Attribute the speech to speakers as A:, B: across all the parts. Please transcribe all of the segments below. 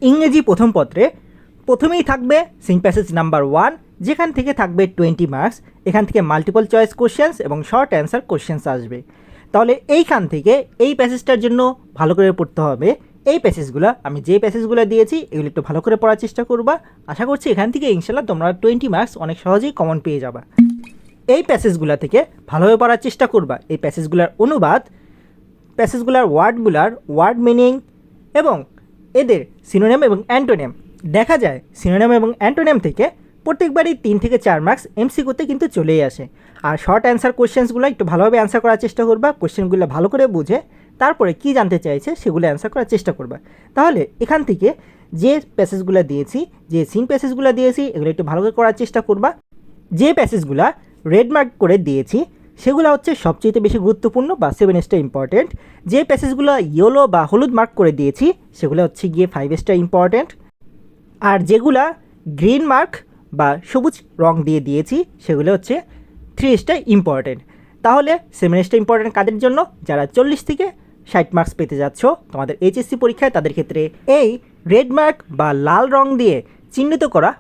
A: ইংরেজি প্রথম পত্রে প্রথমেই থাকবে সিন প্যাসেজ নাম্বার 1, যেখান থেকে থাকবে 20 মার্কস। এখান থেকে মাল্টিপল চয়েস কোশ্চেন্স এবং শর্ট অ্যান্সার কোশ্চেন্স আসবে। তাহলে এইখান থেকে এই প্যাসেজটার জন্য ভালো করে পড়তে হবে। এই প্যাসেজগুলো আমি যে প্যাসেজগুলো দিয়েছি এগুলো একটু ভালো করে পড়ার চেষ্টা করবা। আশা করছি এখান থেকে ইনশাল্লাহ তোমরা 20 মার্কস অনেক সহজেই কমন পেয়ে যাবা। এই প্যাসেজগুলো থেকে ভালোভাবে পড়ার চেষ্টা করবা। এই প্যাসেজগুলোর অনুবাদ, প্যাসেজগুলোর ওয়ার্ড মিনিং এবং এদের সিনোনিম এবং অ্যান্টোনিম। দেখা যায় সিনোনিম এবং অ্যান্টোনিম থেকে প্রত্যেকবারই 3 থেকে 4 মার্কস এমসিকিউতে কিন্তু চলেই আসে। আর শর্ট অ্যান্সার কোশ্চেন্সগুলো একটু ভালোভাবে অ্যান্সার করার চেষ্টা করবা। কোশ্চেনগুলো ভালো করে বুঝে তারপরে কি জানতে চাইছে সেগুলো অ্যান্সার করার চেষ্টা করবা। তাহলে এখান থেকে যে প্যাসেজগুলো দিয়েছি, যে সিন প্যাসেজগুলো দিয়েছি, এগুলো একটু ভালো করে করার চেষ্টা করবা। যে প্যাসেজগুলো রেড মার্ক করে দিয়েছি সেগুলো হচ্ছে সবচেয়ে বেশি গুরুত্বপূর্ণ বা 7 স্টার ইম্পর্টেন্ট। যে প্যাসেজগুলো ইয়েলো বা হলুদ মার্ক করে দিয়েছি সেগুলো হচ্ছে গিয়ে 5 স্টার ইম্পর্টেন্ট। আর যেগুলা গ্রিন মার্ক বা সবুজ রং দিয়ে দিয়েছি সেগুলো হচ্ছে 3 স্টার ইম্পর্টেন্ট। তাহলে 7 স্টার ইম্পর্টেন্ট কাদের জন্য? যারা 40 থেকে 60 মার্কস পেতে যাচ্ছ তোমাদের এইচএসসি পরীক্ষায়, তাদের ক্ষেত্রে এই রেড মার্ক বা লাল রং দিয়ে চিহ্নিত করা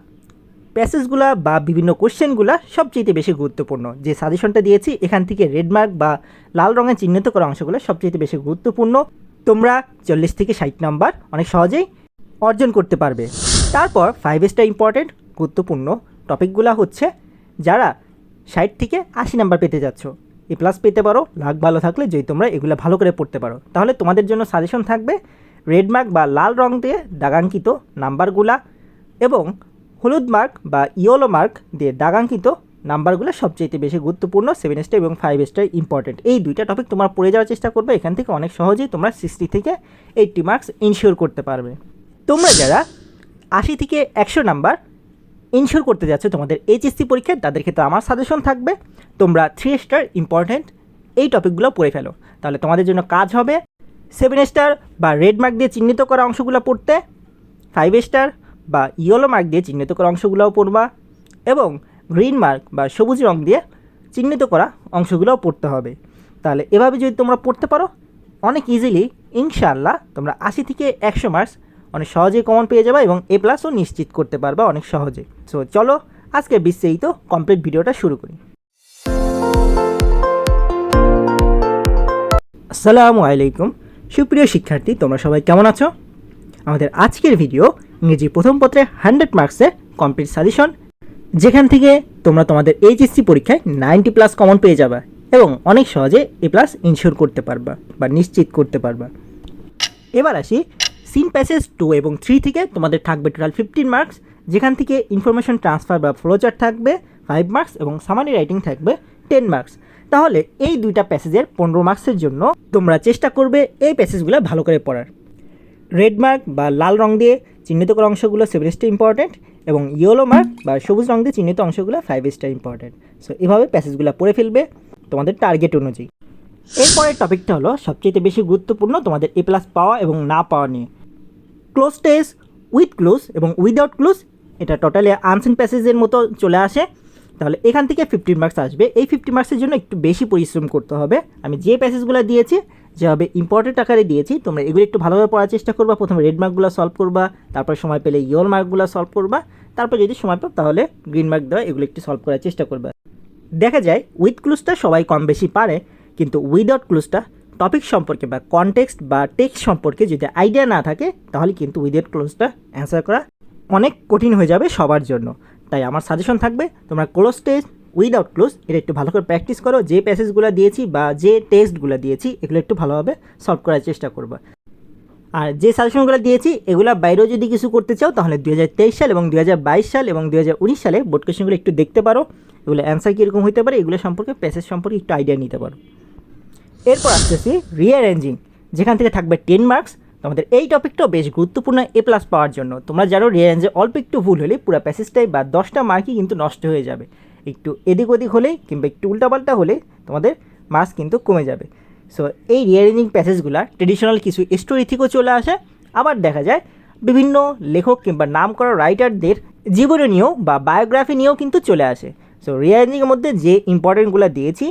A: প্যাসেজগুলো বা বিভিন্ন কোশ্চেনগুলো সবচেয়ে বেশি গুরুত্বপূর্ণ। যে সাজেশনটা দিয়েছি এখান থেকে রেড মার্ক বা লাল রঙে চিহ্নিত করা অংশগুলো সবচেয়ে বেশি গুরুত্বপূর্ণ। তোমরা 40 থেকে 60 নাম্বার অনেক সহজেই অর্জন করতে পারবে। তারপর 5 স্টার ইম্পর্টেন্ট গুরুত্বপূর্ণ টপিকগুলো হচ্ছে যারা 60 থেকে 80 নাম্বার পেতে যাচ্ছ, এ প্লাস পেতে পারো লাক ভালো থাকলে, যদি তোমরা এগুলো ভালো করে পড়তে পারো। তাহলে তোমাদের জন্য সাজেশন থাকবে রেড মার্ক বা লাল রং দিয়ে দাগাঙ্কিত নাম্বারগুলা এবং হলুদ মার্ক বা ইয়েলো মার্ক দিয়ে দাগাঙ্কিত নাম্বারগুলো সবচেয়ে বেশি গুরুত্বপূর্ণ। 7 স্টার এবং 5 স্টার ইম্পর্টেন্ট, এই দুইটা টপিক তোমরা পড়ে যাওয়ার চেষ্টা করবে। এখান থেকে অনেক সহজেই তোমরা 60 থেকে 80 মার্কস ইনশিওর করতে পারবে। তোমরা যারা 80 থেকে 100 নাম্বার ইনশিওর করতে যাচ্ছ তোমাদের এইচএসসি পরীক্ষায়, তাদের ক্ষেত্রে আমার সাজেশন থাকবে তোমরা 3 স্টার ইম্পর্টেন্ট এই টপিকগুলো পড়ে ফেলো। তাহলে তোমাদের জন্য কাজ হবে 7 স্টার বা রেড মার্ক দিয়ে চিহ্নিত করা অংশগুলো পড়তে, 5 স্টার বা ইয়েলো মার্ক দিয়ে চিহ্নিত করা অংশগুলোও পড়বা এবং গ্রিন মার্ক বা সবুজ রং দিয়ে চিহ্নিত করা অংশগুলোও পড়তে হবে। তাহলে এভাবে যদি তোমরা পড়তে পারো অনেক ইজিলি ইনশাআল্লাহ তোমরা 80 থেকে 100 মার্কস অনেক সহজেই কমন পেয়ে যাবে এবং এ প্লাসও নিশ্চিত করতে পারবে অনেক সহজে। সো চলো আজকে বিস্তারিত কমপ্লিট ভিডিওটা শুরু করি। আসসালামু আলাইকুম সুপ্রিয় শিক্ষার্থী, তোমরা সবাই কেমন আছো? আমাদের আজকের ভিডিও ইংরেজি প্রথম পত্রে 100 মার্কসের কমপ্লিট সাজেশন, যেখান থেকে তোমরা তোমাদের এইচএসসি পরীক্ষায় 90 প্লাস কমন পেয়ে যাবে এবং অনেক সহজে এ প্লাস ইনশিওর করতে পারবা বা নিশ্চিত করতে পারবা। এবার আসি সিন প্যাসেজ 2 এবং 3 থেকে তোমাদের থাকবে টোটাল 15 মার্কস, যেখান থেকে ইনফরমেশন ট্রান্সফার বা ফ্লোচার্ট থাকবে 5 মার্কস এবং সামারি রাইটিং থাকবে 10 মার্কস। তাহলে এই দুইটা প্যাসেজের 15 মার্কসের জন্য তোমরা চেষ্টা করবে এই প্যাসেজগুলো ভালো করে পড়ার। রেড মার্ক বা লাল রং দিয়ে চিহ্নিত করা অংশগুলো 7 স্টার ইম্পর্টেন্ট এবং ইয়েলো মার্ক বা সবুজ রং দিয়ে চিহ্নিত অংশগুলো 5 স্টার ইম্পর্টেন্ট। সো এভাবে প্যাসেজগুলো পড়ে ফেলবে তোমাদের টার্গেট অনুযায়ী। এরপরের টপিকটা হলো সবচেয়ে বেশি গুরুত্বপূর্ণ তোমাদের এ প্লাস পাওয়া এবং না পাওয়া নিয়ে। ক্লোজ টেস্ট উইথ ক্লোজ এবং উইদাউট ক্লোজ, এটা টোটালি আনসিন প্যাসেজের মতো চলে আসে। তাহলে এখান থেকে 15 মার্কস আসবে। এই 50 মার্কসের জন্য একটু বেশি পরিশ্রম করতে হবে। আমি যে প্যাসেজগুলো দিয়েছি যেভাবে ইম্পর্টেন্ট আকারে দিয়েছি তোমরা এগুলো একটু ভালোভাবে পড়ার চেষ্টা করবা। প্রথমে রেড মার্কগুলো সলভ করবা, তারপর সময় পেলে ইয়েলো মার্কগুলো সলভ করবা, তারপর যদি সময় পাও তাহলে গ্রিন মার্ক দেওয়া এগুলো একটু সলভ করার চেষ্টা করবা। দেখা যায় উইথ ক্লুজটা সবাই কম বেশি পারে, কিন্তু উইদাউট ক্লুজটা টপিক সম্পর্কে বা কনটেক্সট বা টেক্সট সম্পর্কে যদি আইডিয়া না থাকে তাহলে কিন্তু উইদাউট ক্লোজটা অ্যান্সার করা অনেক কঠিন হয়ে যাবে সবার জন্য। তাই আমার সাজেশন থাকবে তোমরা ক্লোজ টেস্ট উইদাউট ক্লোজ এটা একটু ভালো করে প্র্যাকটিস করো। যে প্যাসেজগুলো দিয়েছি বা যে টেক্সটগুলো দিয়েছি এগুলো একটু ভালোভাবে সলভ করার চেষ্টা করবা। আর যে সাজেশনগুলো দিয়েছি এগুলো বাইরেও যদি কিছু করতে চাও তাহলে 2023 সাল এবং 2022 সাল এবং 2019 সালে বোর্ড কোয়েশ্চেনগুলো একটু দেখতে পারো। এগুলো অ্যান্সার কীরকম হতে পারে এগুলো সম্পর্কে প্যাসেজ সম্পর্কে একটু আইডিয়া নিতে পারো। এরপর আসতেছি রিঅ্যারেঞ্জিং, যেখান থেকে থাকবে 10 মার্কস। তোমাদের এই টপিকটাও বেশ গুরুত্বপূর্ণ এ প্লাস পাওয়ার জন্য। তোমরা জানো রিঅ্যারেঞ্জে অল্প একটু ভুল হলে পুরো প্যাসেজটাই বা 10টা মার্কই কিন্তু নষ্ট হয়ে যাবে। একটু এদিক ওদিক হলেই কিংবা একটু উল্টাপাল্টা হলে তোমাদের মার্কস কিন্তু কমে যাবে। সো এই রিঅ্যারেঞ্জিং প্যাসেজগুলো ট্রেডিশনাল কিছু স্টোরি থেকেও চলে আসে, আবার দেখা যায় বিভিন্ন লেখক কিংবা নাম করা রাইটারদের জীবনী নিয়েও বা বায়োগ্রাফি নিয়েও কিন্তু চলে আসে। সো রিঅ্যারেঞ্জিংয়ের মধ্যে যে ইম্পর্টেন্টগুলো দিয়েছি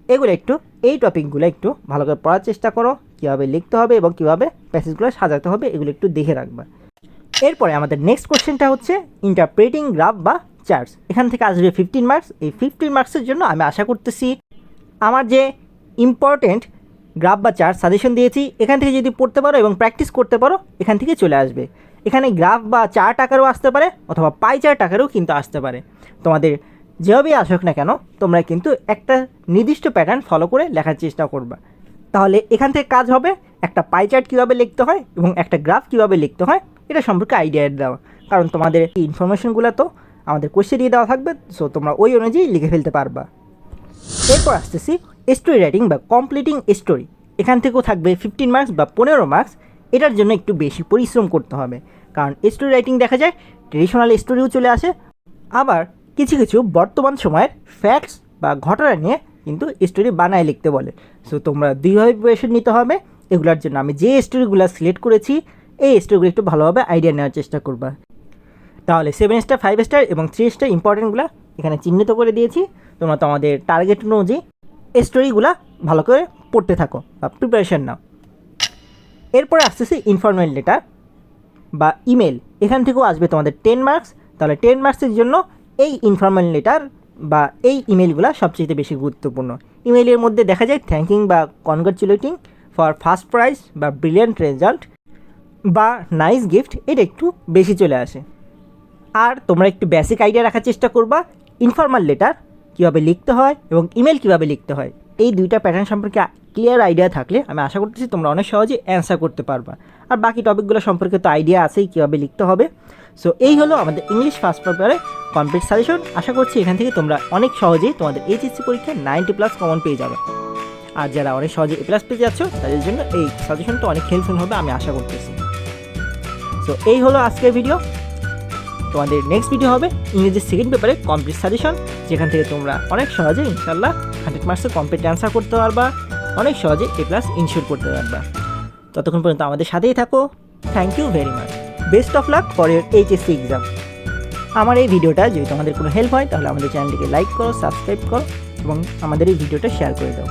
A: এগুলো একটু এই টপিকগুলো একটু ভালো করে পড়ার চেষ্টা করো, কীভাবে লিখতে হবে এবং কীভাবে প্যাসেজগুলো সাজাতে হবে এগুলো একটু দেখে রাখবা। এরপরে আমাদের নেক্সট কোশ্চেনটা হচ্ছে ইন্টারপ্রেটিং গ্রাফ বা চার্টস। এখান থেকে আসবে 15 মার্কস। এই 15 মার্কসের জন্য আমি আশা করতেছি আমার যে ইম্পর্টেন্ট গ্রাফ বা চার্ট সাজেশন দিয়েছি এখান থেকে যদি পড়তে পারো এবং প্র্যাকটিস করতে পারো এখান থেকে চলে আসবে। এখানে গ্রাফ বা চার্ট আকারেও আসতে পারে অথবা পাই চার্ট আকারেও কিন্তু আসতে পারে। তোমাদের যেভাবেই আসুক না কেন তোমরা কিন্তু একটা নির্দিষ্ট প্যাটার্ন ফলো করে লেখার চেষ্টা করবা। তাহলে এখান থেকে কাজ হবে একটা পাই চার্ট কীভাবে লিখতে হয় এবং একটা গ্রাফ কীভাবে লিখতে হয় এটা সম্পর্কে আইডিয়া দেওয়া, কারণ তোমাদের এই ইনফরমেশনগুলো তো আমাদের কোশ্চেন দিয়ে দেওয়া থাকবে, সো তোমরা ওই অনুযায়ী লিখে ফেলতে পারবা। এরপর আসতেছি স্টোরি রাইটিং বা কমপ্লিটিং স্টোরি। এখান থেকেও থাকবে 15 মার্কস বা 15 মার্কস। এটার জন্য একটু বেশি পরিশ্রম করতে হবে, কারণ স্টোরি রাইটিং দেখা যায় ট্রেডিশনাল স্টোরিও চলে আসে, আবার কিছু কিছু বর্তমান সময়ের ফ্যাক্টস বা ঘটনা নিয়ে কিন্তু স্টোরি বানায় লিখতে বলে। সো তোমরা দুইভাবে প্রিপারেশন নিতে হবে। এগুলোর জন্য আমি যে স্টোরিগুলো সিলেক্ট করেছি এই স্টোরিগুলো একটু ভালোভাবে আইডিয়া নেওয়ার চেষ্টা করবা। তাহলে 7 স্টার, 5 স্টার এবং 3 স্টার ইম্পর্টেন্টগুলো এখানে চিহ্নিত করে দিয়েছি। তোমরা তোমাদের টার্গেট অনুযায়ী স্টোরিগুলো ভালো করে পড়তে থাকো বা প্রিপারেশন নাও। এরপরে আসতেছে ইনফরমেল লেটার বা ইমেল। এখান থেকেও আসবে তোমাদের 10 মার্কস। তাহলে 10 মার্কসের জন্য এই ইনফরমেল লেটার বা এই ইমেলগুলো সবচেয়ে বেশি গুরুত্বপূর্ণ। ইমেলের মধ্যে দেখা যায় থ্যাঙ্কিং বা কনগ্রাচুলেটিং ফর ফার্স্ট প্রাইজ বা ব্রিলিয়ান্ট রেজাল্ট বা নাইস গিফট, এটা একটু বেশি চলে আসে। আর তোমরা একটু বেসিক আইডিয়া রাখার চেষ্টা করবা ইনফরমাল লেটার কীভাবে লিখতে হয় এবং ইমেল কীভাবে লিখতে হয়। এই দুইটা প্যাটার্ন সম্পর্কে ক্লিয়ার আইডিয়া থাকলে আমি আশা করতেছি তোমরা অনেক সহজে অ্যান্সার করতে পারবা। আর বাকি টপিকগুলো সম্পর্কে তো আইডিয়া আছেই কীভাবে লিখতে হবে। সো এই হলো আমাদের ইংলিশ ফার্স্ট পেপারে কমপ্লিট সাজেশন। আশা করছি এখান থেকে তোমরা অনেক সহজেই তোমাদের এইচএসসি পরীক্ষায় 90+ কমন পেয়ে যাবে। আর যারা অনেক সহজে A+ পেয়ে যাচ্ছ তাদের জন্য এই সাজেশনটা অনেক হেল্পফুল হবে আমি আশা করতেছি। সো এই হলো আজকের ভিডিও। তোমাদের নেক্সট ভিডিও হবে ইংরেজির সেকেন্ড পেপারে কমপ্লিট সাজেশন, যেখান থেকে তোমরা অনেক সহজে ইনশাল্লাহ 100 মার্কসের কমপ্লিট অ্যান্সার করতে পারবা, অনেক সহজে A+ ইনশিওর করতে পারবা। ততক্ষণ পর্যন্ত আমাদের সাথেই থাকো। Thank you very much. Best of luck for your HSC exam. আমার এই ভিডিওটা যদি তোমাদের কোনো হেল্প হয় তাহলে আমাদের চ্যানেলটিকে লাইক করো, সাবস্ক্রাইব করো এবং আমাদের এই ভিডিওটা শেয়ার করে দাও।